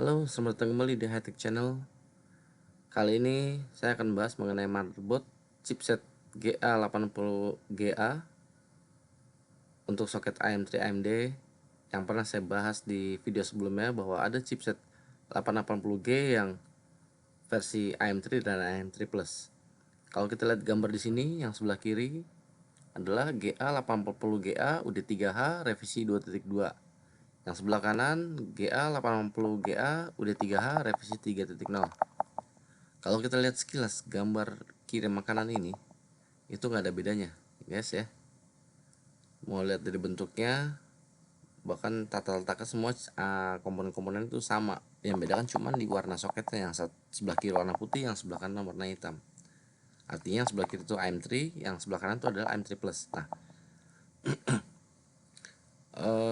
Halo, selamat datang kembali di Hightech Channel. Kali ini saya akan bahas mengenai motherboard chipset GA80GA untuk soket AM3 AMD yang pernah saya bahas di video sebelumnya, bahwa ada chipset 880G yang versi AM3 dan AM3 Plus. Kalau kita lihat gambar di sini, yang sebelah kiri adalah GA880GA UD3H revisi 2.2. Yang sebelah kanan GA80GA UD3H revisi 3.0. Kalau kita lihat sekilas gambar kiri makanan ini, itu nggak ada bedanya, guys ya. Mau lihat dari bentuknya, bahkan tata letaknya semua komponen-komponen itu sama. Yang beda kan cuma di warna soketnya, yang sebelah kiri warna putih, yang sebelah kanan warna hitam. Artinya yang sebelah kiri itu AM3, yang sebelah kanan itu adalah AM3 Plus. Nah,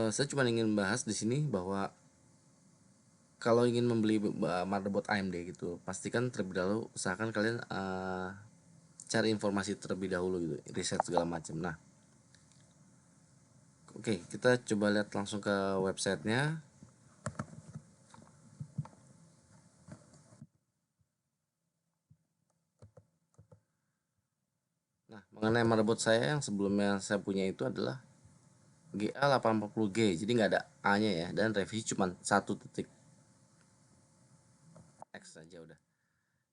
saya cuma ingin bahas di sini bahwa kalau ingin membeli motherboard AMD gitu, pastikan terlebih dahulu, usahakan kalian cari informasi terlebih dahulu gitu, riset segala macam. Nah, oke, kita coba lihat langsung ke websitenya. Nah, mengenai motherboard saya yang sebelumnya saya punya itu adalah GA840G, jadi nggak ada A-nya ya, dan revisi cuma 1.x saja udah.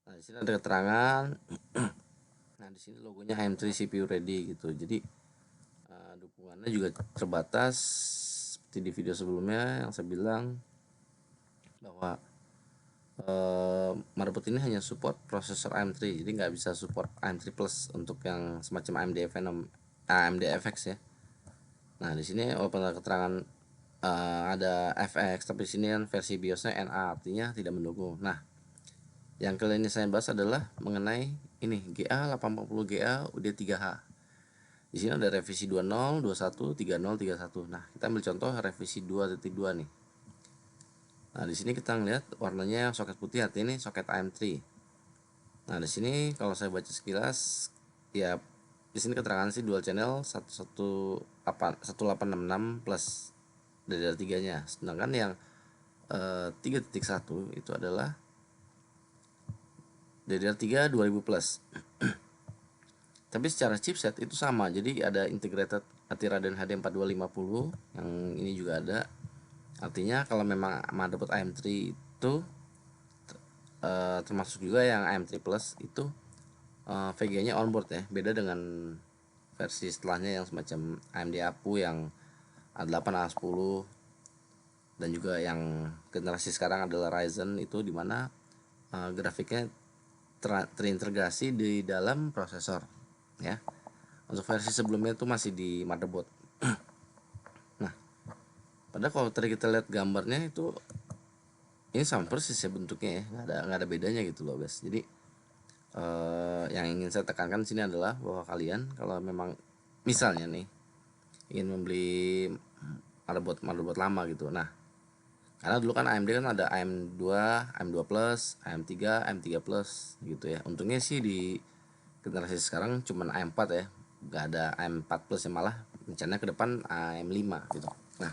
Nah, di sini ada keterangan. Nah, di sini logonya AM3 CPU ready gitu. Jadi dukungannya juga terbatas seperti di video sebelumnya yang saya bilang bahwa motherboard ini hanya support prosesor AM3, jadi nggak bisa support AM3 Plus untuk yang semacam AMD Venom, AMD FX ya. Nah, di sini walaupun ada keterangan ada FX, tapi di sini kan versi BIOSnya NA, artinya tidak mendukung. Nah, yang kali ini saya bahas adalah mengenai ini GA840GA UD3H. Di sini ada revisi 20, 21, 30, 31. Nah, kita ambil contoh revisi 2.2 nih. Nah, di sini kita ngeliat warnanya soket putih, artinya ini soket AM3. Nah, di sini kalau saya baca sekilas, ya di sini keterangan sih dual channel 1866 plus DDR3-nya. Sedangkan yang 3.1 itu adalah DDR3 2000 plus. Tapi secara chipset itu sama. Jadi ada integrated Radeon HD 4250 yang ini juga ada. Artinya kalau memang motherboard AM3 itu termasuk juga yang AM3 Plus itu VGA-nya onboard ya. Beda dengan versi setelahnya yang semacam AMD APU yang A8 A10, dan juga yang generasi sekarang adalah Ryzen, itu dimana grafiknya terintegrasi di dalam prosesor ya. Untuk versi sebelumnya itu masih di motherboard. Nah, padahal kalau tadi kita lihat gambarnya itu ini sama persis ya bentuknya ya, nggak ada bedanya gitu loh guys. Jadi yang ingin saya tekankan sini adalah bahwa kalian kalau memang misalnya nih ingin membeli motherboard lama gitu. Nah, karena dulu kan AMD kan ada AM2, AM2 Plus, AM3, AM3 Plus gitu ya. Untungnya sih di generasi sekarang cuman AM4 ya, nggak ada AM4 Plus yang malah rencananya ke depan AM5 gitu. Nah,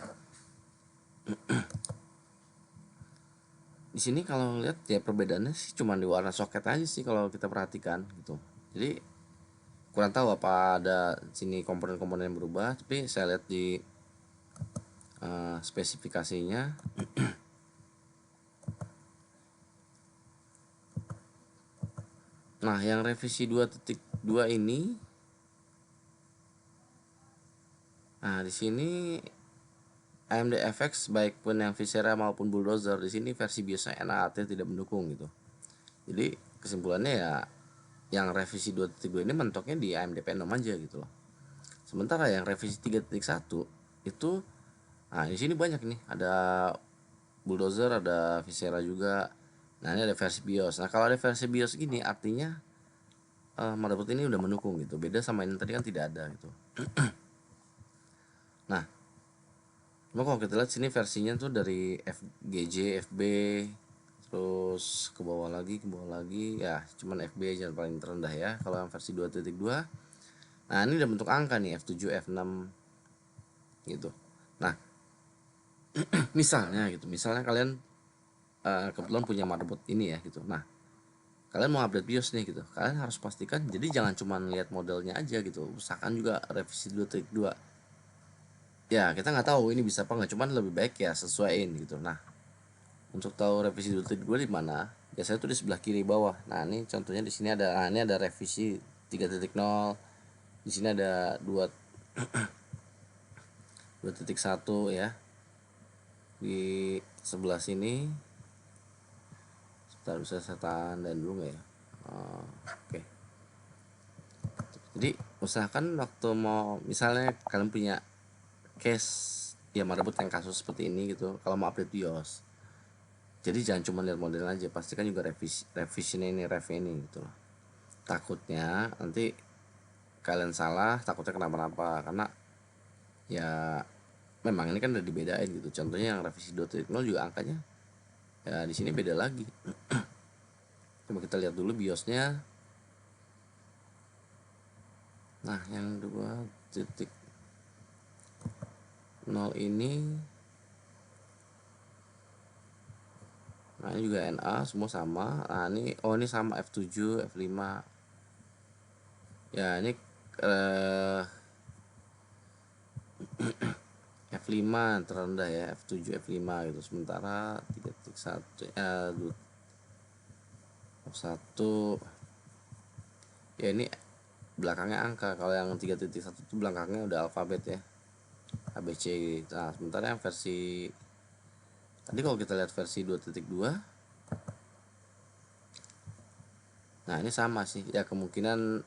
di sini kalau lihat ya perbedaannya sih cuma di warna soket aja sih kalau kita perhatikan gitu. Jadi kurang tahu apa ada sini komponen-komponen yang berubah, tapi saya lihat di spesifikasinya. Nah, yang revisi 2.2 ini, nah di sini AMD FX baik pun yang Visera maupun Bulldozer, di sini versi biasa NAAT tidak mendukung gitu. Jadi kesimpulannya ya yang revisi 2.2 ini mentoknya di AMD Venom aja gitu loh. Sementara yang revisi 3.1 itu, nah di sini banyak nih, ada Bulldozer, ada Visera juga. Nah, ini ada versi BIOS. Nah, kalau ada versi BIOS gini artinya motherboard ini udah mendukung gitu. Beda sama ini tadi kan tidak ada gitu. Nah, cuma kalau kita lihat sini versinya tuh dari FGJ, FB, terus ke bawah lagi ya, cuman FB aja paling terendah ya kalau yang versi 2.2. Nah, ini udah bentuk angka nih, F7, F6 gitu. Nah, misalnya kalian kebetulan punya motherboard ini ya gitu. Nah, kalian mau update BIOS nih gitu, kalian harus pastikan, jadi jangan cuma lihat modelnya aja gitu, usahakan juga revisi 2.2. Ya kita nggak tahu ini bisa apa nggak, cuman lebih baik ya sesuaiin gitu. Nah, untuk tahu revisi 2.2 di mana, biasanya tuh di sebelah kiri bawah. Nah ini contohnya di sini ada, nah ini ada revisi 3.0, di sini ada 2.1 ya, di sebelah sini. Sebentar, bisa saya tanda dulu nggak ya? Oke. Jadi usahakan waktu mau, misalnya kalian punya case ya motherboard yang kasus seperti ini gitu, kalau mau update BIOS, jadi jangan cuma lihat model aja, pastikan juga revision ini, gitu loh. Takutnya nanti kalian salah, takutnya kenapa-napa, karena ya memang ini kan udah dibedain gitu. Contohnya yang revisi 2.0 juga angkanya ya di sini beda lagi. Coba kita lihat dulu BIOSnya. Nah yang 2.0 ini, nah ini juga NA semua sama. Nah ini, oh ini sama F7 F5 ya, ini F5 terendah ya, F7 F5 gitu. Sementara 3.1 F1 ya ini belakangnya angka. Kalau yang 3.1 itu belakangnya udah alfabet ya, ABC. Nah sementara yang versi tadi, kalau kita lihat versi 2.2, nah ini sama sih ya, kemungkinan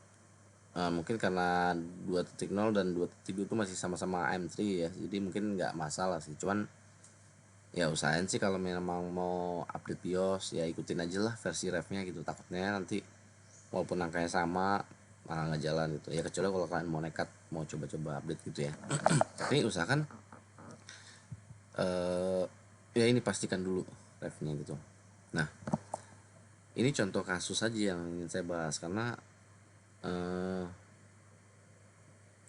mungkin karena 2.0 dan 2.2 itu masih sama-sama AM3 ya, jadi mungkin nggak masalah sih. Cuman ya usahain sih kalau memang mau update BIOS ya ikutin aja lah versi refnya gitu, takutnya nanti walaupun angkanya sama malah nggak jalan gitu ya, kecuali kalau kalian mau nekat mau coba-coba update gitu ya. Tapi usahakan ya ini pastikan dulu refnya gitu. Nah ini contoh kasus aja yang ingin saya bahas, karena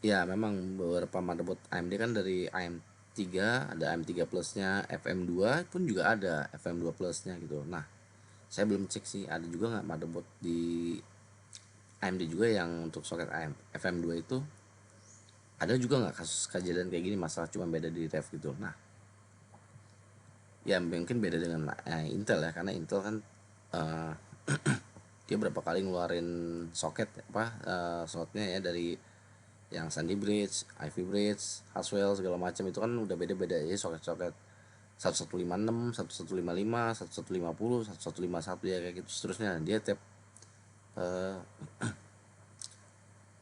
ya memang beberapa motherboard AMD kan dari AM3, ada AM3 plusnya, FM2 pun juga ada FM2 plusnya gitu. Nah saya belum cek sih ada juga nggak motherboard di AMD juga yang untuk soket AM FM2 itu, ada juga nggak kasus kejadian kayak gini, masalah cuma beda di ref gitu. Nah ya mungkin beda dengan Intel ya, karena Intel kan eh, dia berapa kali ngeluarin soket apa slotnya ya, dari yang Sandy Bridge, Ivy Bridge, Haswell segala macam itu kan udah beda-beda ya soket-soket 1156, 1155, 1150, 1151 ya kayak gitu seterusnya. Dia tiap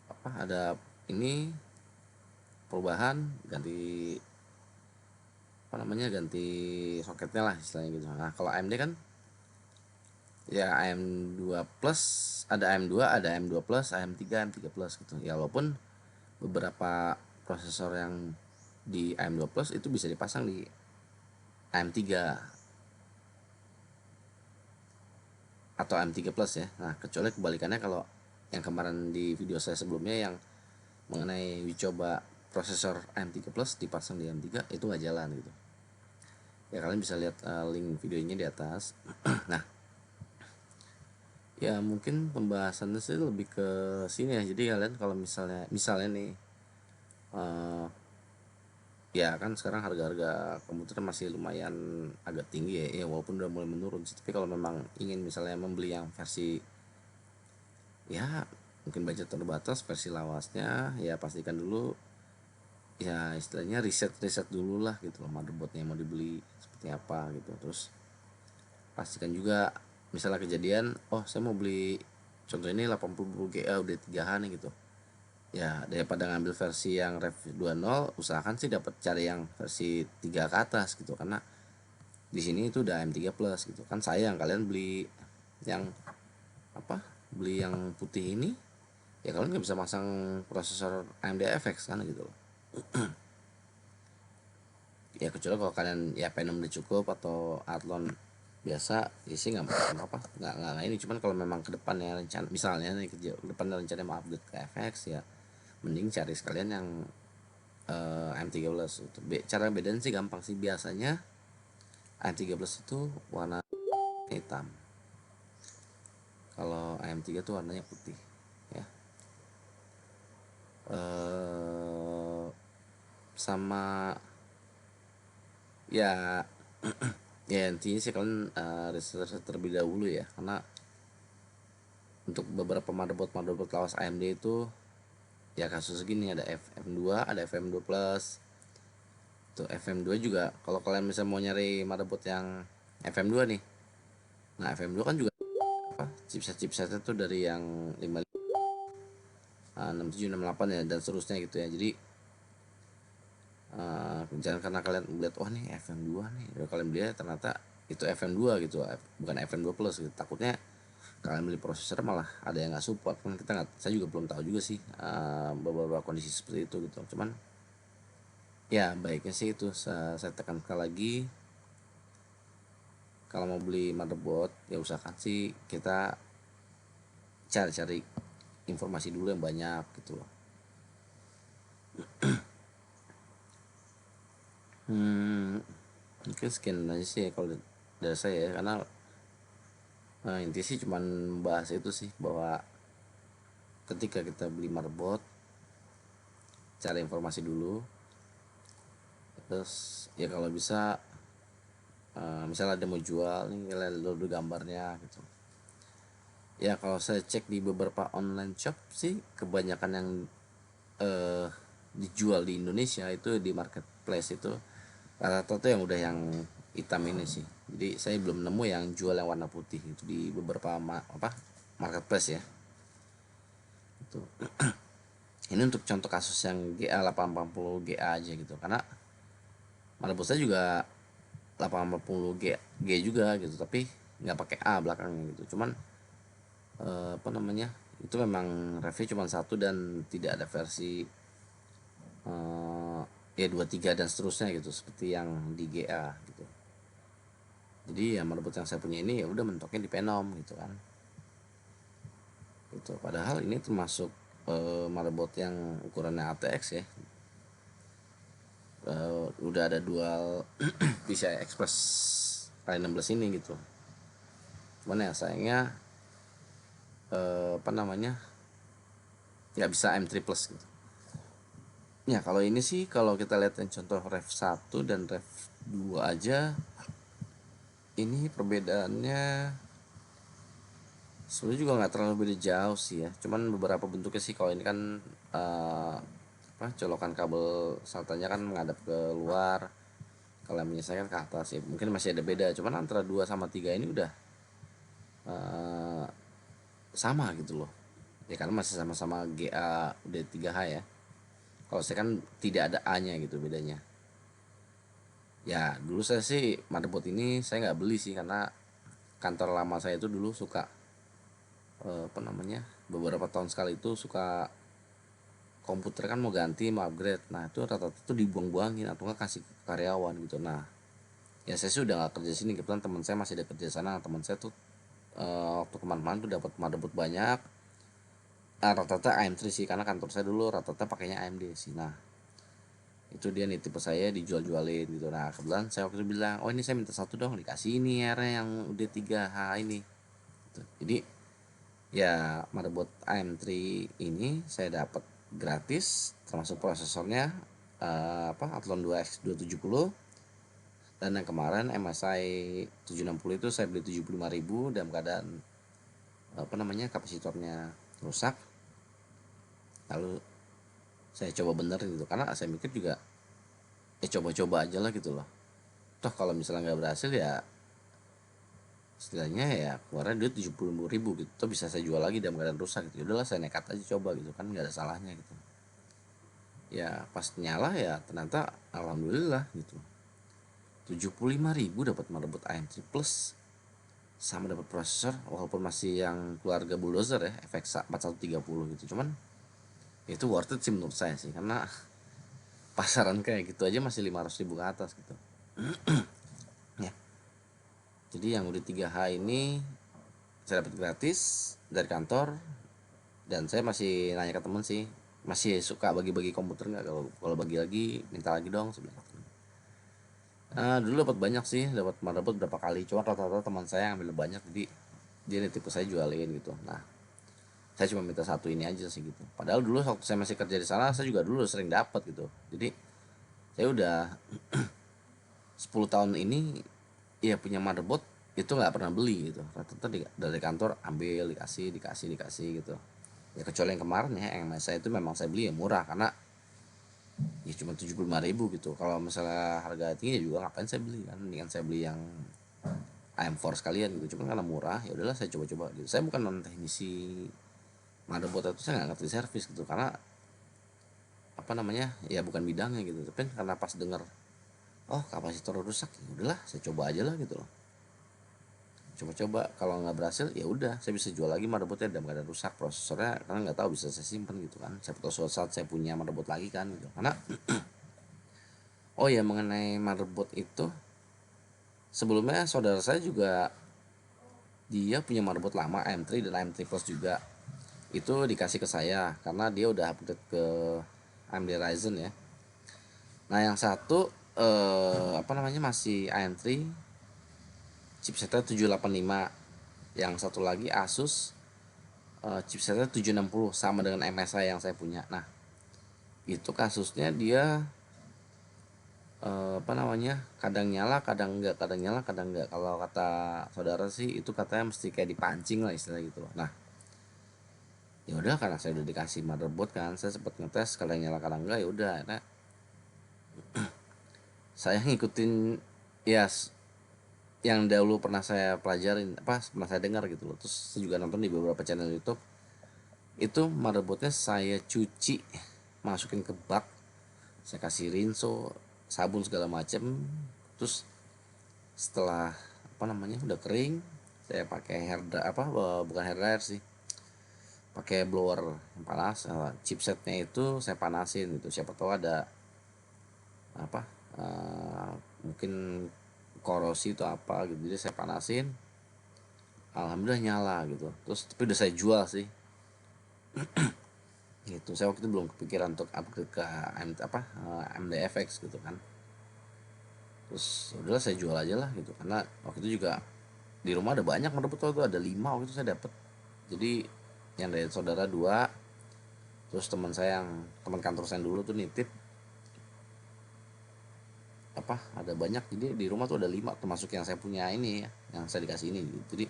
apa ada ini perubahan, ganti apa namanya, ganti soketnya lah istilahnya gitu. Nah kalau AMD kan ya AM2 plus, ada AM2, ada AM2 plus, AM3, AM3 plus gitu ya. Walaupun beberapa prosesor yang di AM2 plus itu bisa dipasang di AM3 atau AM3 plus ya. Nah kecuali kebalikannya, kalau yang kemarin di video saya sebelumnya yang mengenai coba prosesor AM3 plus dipasang di AM3 itu nggak jalan gitu ya. Kalian bisa lihat link videonya di atas. Nah ya mungkin pembahasannya sih lebih ke sini ya. Jadi kalian kalau misalnya nih ya kan sekarang harga-harga komputer masih lumayan agak tinggi ya, ya walaupun udah mulai menurun sih. Tapi kalau memang ingin misalnya membeli yang versi ya mungkin budget terbatas, versi lawasnya, ya pastikan dulu ya istilahnya riset dulu lah gitu loh, motherboardnya mau dibeli seperti apa gitu. Terus pastikan juga misalnya kejadian, oh saya mau beli contoh ini 80 GA udah 3H nih gitu ya, daripada ngambil versi yang rev 20, usahakan sih dapat cari yang versi 3 ke atas gitu, karena di sini itu udah M3 plus gitu kan. Sayang kalian beli yang apa, beli yang putih ini ya, kalian nggak bisa masang prosesor AMD FX kan gitu loh. Ya kecuali kalau kalian ya P6 udah cukup atau Athlon biasa ya sih nggak apa, nggak ini. Cuman kalau memang ke depannya rencana, misalnya nih ke depannya rencana mau update ke FX ya, mending cari sekalian yang M13 itu. Cara bedain sih gampang sih, biasanya M13 itu warna hitam. Kalau AM3 tuh warnanya putih ya. Sama ya, ya intinya sih kalian riset terlebih dahulu ya, karena untuk beberapa motherboard lawas AMD itu ya kasus gini, ada FM2, ada FM2 plus. Tuh FM2 juga kalau kalian bisa mau nyari motherboard yang FM2 nih. Nah, FM2 kan juga apa? Chipsetnya tuh dari yang 67, 68 ya dan seterusnya gitu ya. Jadi jangan karena kalian melihat wah nih FM2 nih, ya kalian beli ternyata itu FM2 gitu, bukan FM2 plus gitu. Takutnya kalian beli prosesor malah ada yang nggak support kan, kita nggak, saya juga belum tahu juga sih beberapa kondisi seperti itu gitu. Cuman ya baiknya sih itu saya tekan sekali lagi, kalau mau beli motherboard ya usahakan sih kita cari-cari informasi dulu yang banyak gitu loh. Mungkin sekian aja sih ya kalau dari saya ya, karena inti sih cuman bahas itu sih, bahwa ketika kita beli motherboard cari informasi dulu, terus ya kalau bisa misalnya ada mau jual nih, kalian dulu gambarnya gitu ya. Kalau saya cek di beberapa online shop sih, kebanyakan yang dijual di Indonesia itu di marketplace itu rata-rata yang udah yang hitam ini sih. Jadi saya belum nemu yang jual yang warna putih itu di beberapa marketplace ya itu. Ini untuk contoh kasus yang GA880 GA aja gitu, karena motherboard saya juga 880 G juga gitu, tapi nggak pakai A belakangnya gitu. Cuman apa namanya, itu memang review cuma satu dan tidak ada versi ya 23 dan seterusnya gitu, seperti yang di GA gitu. Jadi ya motherboard yang saya punya ini ya udah mentoknya di Phenom gitu kan. Gitu. Padahal ini termasuk motherboard yang ukurannya ATX ya. Udah ada dual PCI Express Line 16 ini gitu. Cuman ya sayangnya apa namanya, nggak bisa M3 plus gitu. Ya kalau ini sih, kalau kita lihat yang contoh Rev 1 dan Rev 2 aja, ini perbedaannya sebenarnya juga nggak terlalu beda jauh sih ya. Cuman beberapa bentuknya sih, kalau ini kan colokan kabel SATA-nya kan menghadap ke luar, kalau yang saya kan ke atas ya. Mungkin masih ada beda, cuman antara 2 sama 3 ini udah sama gitu loh. Ya karena masih sama-sama GA D3H ya. Kalau saya kan tidak ada A-nya gitu bedanya. Ya dulu saya sih motherboard ini saya nggak beli sih, karena kantor lama saya itu dulu suka apa namanya, beberapa tahun sekali itu suka komputer kan mau ganti, mau upgrade. Nah itu rata-rata tuh dibuang-buangin atau nggak kasih ke karyawan gitu. Nah ya saya sih udah nggak kerja sini, kebetulan teman saya masih ada kerja sana. Teman saya tuh waktu kemana-mana tuh dapat motherboard banyak. Rata-rata AM3 sih, karena kantor saya dulu rata-rata pakainya AMD sih. Nah itu dia nih tipe saya dijual-jualin gitu. Nah kebetulan saya waktu itu bilang, oh ini saya minta satu dong, dikasih ini airnya yang udah 3H ini gitu. Jadi ya motherboard AM3 ini saya dapat gratis, termasuk prosesornya Athlon 2X270. Dan yang kemarin MSI 760 itu saya beli 75.000 dalam keadaan apa namanya, kapasitornya rusak. Lalu saya coba benerin gitu, karena saya mikir juga ya coba-coba aja lah gitu loh. Toh kalau misalnya nggak berhasil ya istilahnya ya keluarnya duit 70.000 gitu, toh bisa saya jual lagi dalam keadaan rusak gitu. Udahlah saya nekat aja coba gitu kan, nggak ada salahnya gitu. Ya pas nyala ya ternyata alhamdulillah gitu, 75.000 dapat motherboard AM3 plus, sama dapat prosesor walaupun masih yang keluarga bulldozer ya, FX 4130 gitu. Cuman itu worth it sih menurut saya sih, karena pasaran kayak gitu aja masih 500.000 ke atas gitu ya. Jadi yang udah 3H ini saya dapat gratis dari kantor, dan saya masih nanya ke temen sih, masih suka bagi-bagi komputer nggak, kalau bagi lagi minta lagi dong sebenarnya. Dulu dapat banyak sih, dapat motherboard berapa kali, cuma rata-rata teman saya yang ambil banyak, jadi dia nitip ke saya jualin gitu. Nah, saya cuma minta satu ini aja sih gitu. Padahal dulu waktu saya masih kerja di sana, saya juga dulu sering dapat gitu. Jadi saya udah 10 tahun ini ya punya motherboard itu nggak pernah beli gitu. Rata-rata dari kantor ambil, dikasih dikasih dikasih gitu. Ya kecuali yang kemarin ya, yang saya itu memang saya beli yang murah karena ya cuma 75.000 gitu. Kalau misalnya harga tinggi ya juga ngapain saya beli kan, dengan saya beli yang AM4 sekalian gitu. Cuma karena murah ya udahlah saya coba-coba gitu. Saya bukan non teknisi motherboard, itu saya nggak ngerti servis gitu, karena apa namanya ya bukan bidangnya gitu. Tapi karena pas denger oh kapasitor rusak, ya udahlah saya coba aja lah gitu loh. Coba-coba, kalau nggak berhasil ya udah saya bisa jual lagi motherboardnya dalam keadaan rusak, prosesornya karena nggak tahu bisa saya simpen gitu kan, saya tahu suatu saat saya punya motherboard lagi kan gitu. Karena oh ya, mengenai motherboard itu, sebelumnya saudara saya juga dia punya motherboard lama AM3 dan AM3 Plus juga, itu dikasih ke saya karena dia udah upgrade ke AMD Ryzen ya. Nah yang satu apa namanya masih AM3, chipsetnya 785, yang satu lagi Asus chipsetnya 760 sama dengan MSI yang saya punya. Nah itu kasusnya dia apa namanya kadang nyala kadang enggak, kadang nyala kadang enggak. Kalau kata saudara sih itu katanya mesti kayak dipancing lah istilah gitu loh. Nah ya udah, karena saya udah dikasih motherboard kan, saya sempat ngetes kadang nyala kadang enggak, ya udah nah, saya ngikutin ya yang dahulu pernah saya pelajarin, apa pernah saya dengar gitu loh. Terus saya juga nonton di beberapa channel YouTube, itu motherboardnya saya cuci, masukin ke bak, saya kasih rinso, sabun segala macem. Terus setelah apa namanya udah kering, saya pakai bukan hair dryer sih, pakai blower yang panas. Chipsetnya itu saya panasin gitu, siapa tahu ada apa mungkin korosi itu apa gitu, jadi saya panasin, alhamdulillah nyala gitu. Terus tapi udah saya jual sih gitu. Saya waktu itu belum kepikiran untuk upgrade ke MDFX gitu kan. Terus ya udahlah saya jual aja lah gitu, karena waktu itu juga di rumah ada banyak motherboard tuh, ada 5 waktu itu saya dapat. Jadi yang dari saudara 2, terus teman saya yang teman kantor saya dulu tuh nitip apa ada banyak, jadi di rumah tuh ada 5 termasuk yang saya punya ini ya, yang saya dikasih ini gitu. Jadi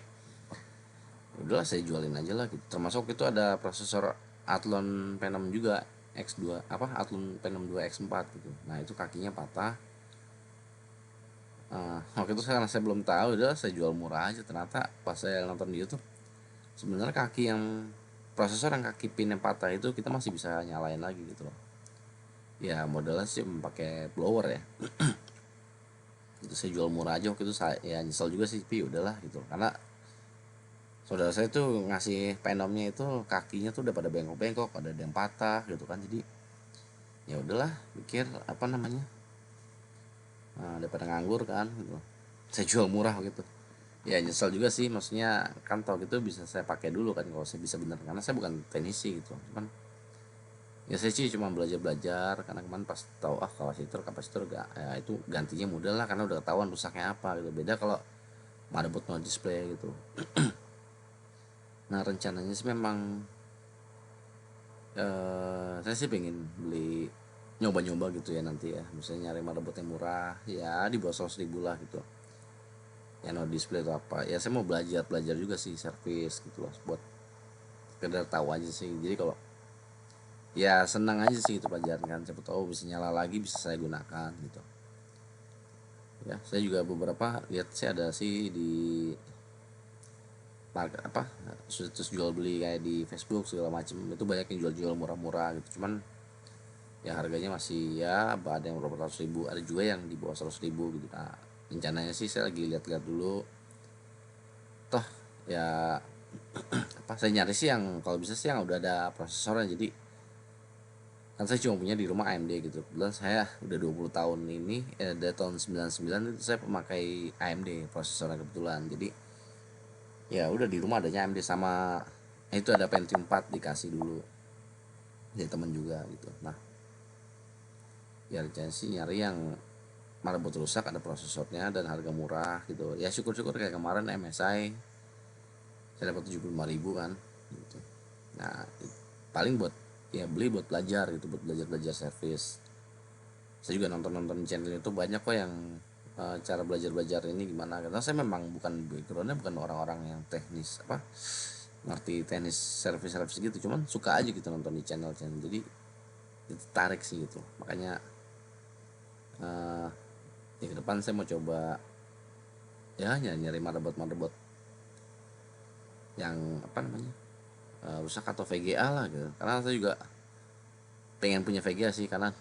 ya udahlah saya jualin aja lah gitu. Termasuk itu ada prosesor Athlon P6 juga X2, Athlon P6 2 X4 gitu. Nah itu kakinya patah. Waktu itu karena saya belum tahu, udah saya jual murah aja. Ternyata pas saya nonton di YouTube, sebenarnya kaki yang prosesor yang kaki pin yang patah itu kita masih bisa nyalain lagi gitu loh. Ya modalnya sih pakai blower ya. Itu saya jual murah aja waktu itu. Saya ya nyesel juga sih, tapi udahlah gitu. Karena saudara saya tuh ngasih penomnya itu kakinya tuh udah pada bengkok-bengkok, ada yang patah gitu kan. Jadi ya udahlah, pikir apa namanya, daripada nganggur kan gitu, saya jual murah gitu. Ya nyesel juga sih, maksudnya kan tau gitu bisa saya pakai dulu kan kalau saya bisa bener, karena saya bukan teknisi gitu. Cuman ya saya sih cuma belajar-belajar, karena kemarin pas tahu kapasitor gak ya itu gantinya mudah lah, karena udah ketahuan rusaknya apa gitu. Beda kalau motherboard no display gitu. Nah rencananya sih memang saya sih pengen beli, nyoba-nyoba gitu ya nanti ya, misalnya nyari motherboard yang murah ya di bawah 100.000 lah gitu, yang no display atau apa ya. Saya mau belajar belajar juga sih servis gitu loh, buat sekedar tahu aja sih. Jadi kalau ya senang aja sih itu pelajaran kan, siapa tahu bisa nyala lagi, bisa saya gunakan gitu ya. Saya juga beberapa lihat sih ada sih di market situs jual beli kayak di Facebook segala macam, itu banyak yang jual-jual murah-murah gitu. Cuman ya harganya masih ya ada yang berapa ratus ribu, ada juga yang di bawah 100.000 gitu. Nah rencananya sih saya lagi lihat-lihat dulu, toh ya saya nyari sih yang kalau bisa sih yang udah ada prosesornya. Jadi kan saya cuma punya di rumah AMD gitu. Kebetulan saya udah 20 tahun ini, dari tahun 99 itu saya pemakai AMD prosesornya kebetulan. Jadi ya udah di rumah adanya AMD, sama itu ada Pentium 4 dikasih dulu dari temen juga gitu. Nah ya rencana sih nyari yang motherboard rusak, ada prosesornya dan harga murah gitu. Ya syukur-syukur kayak kemarin MSI saya dapat 75.000 kan gitu. Nah paling buat ya beli buat belajar gitu, buat belajar service. Saya juga nonton channel itu banyak kok yang cara belajar ini gimana, karena saya memang bukan backgroundnya bukan orang-orang yang teknis apa ngerti teknis service gitu, cuman suka aja gitu nonton di channel jadi itu tarik sih gitu. Makanya ya ke depan saya mau coba ya nyari motherboard yang apa namanya rusak atau VGA lah gitu, karena saya juga pengen punya VGA sih, karena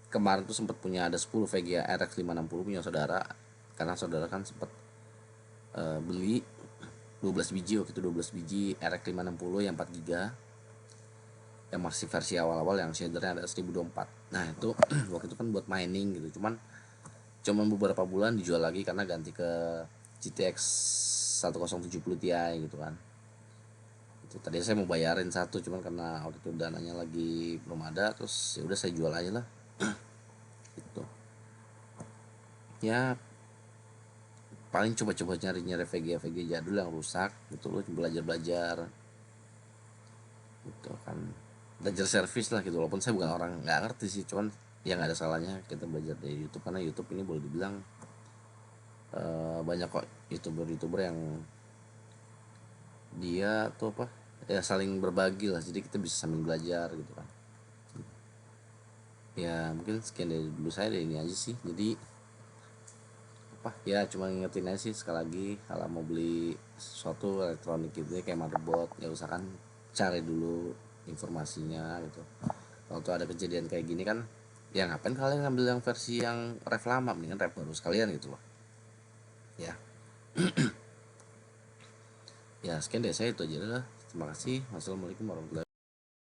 kemarin tuh sempat punya ada 10 VGA RX 560 punya saudara, karena saudara kan sempat beli 12 biji waktu itu, 12 biji RX 560 yang 4 GB yang masih versi awal-awal yang shadernya ada 1024. Nah itu waktu itu kan buat mining gitu, cuman beberapa bulan dijual lagi karena ganti ke GTX 1070 Ti gitu kan. Itu tadi saya mau bayarin satu, cuman karena waktu itu dananya lagi belum ada, terus ya udah saya jual aja lah. Gitu. Ya paling coba-coba nyari VGA jadul yang rusak gitu loh, belajar gitu kan, belajar service lah gitu. Walaupun saya bukan orang nggak ngerti sih, cuman ya nggak ada salahnya kita belajar dari YouTube, karena YouTube ini boleh dibilang banyak kok youtuber yang dia tuh apa ya saling berbagi lah, jadi kita bisa sambil belajar gitu kan. Ya mungkin sekian dari dulu saya, dari ini aja sih. Jadi apa ya cuma ngingetin aja sih sekali lagi, kalau mau beli sesuatu elektronik gitu ya kayak motherboard, ya usahakan cari dulu informasinya gitu. Kalau tuh ada kejadian kayak gini kan, ya ngapain kalian ngambil yang versi yang ref lama, mendingan ref baru sekalian gitu loh ya. Ya sekian dari saya, itu aja lah. Terima kasih. Wassalamualaikum warahmatullahi wabarakatuh.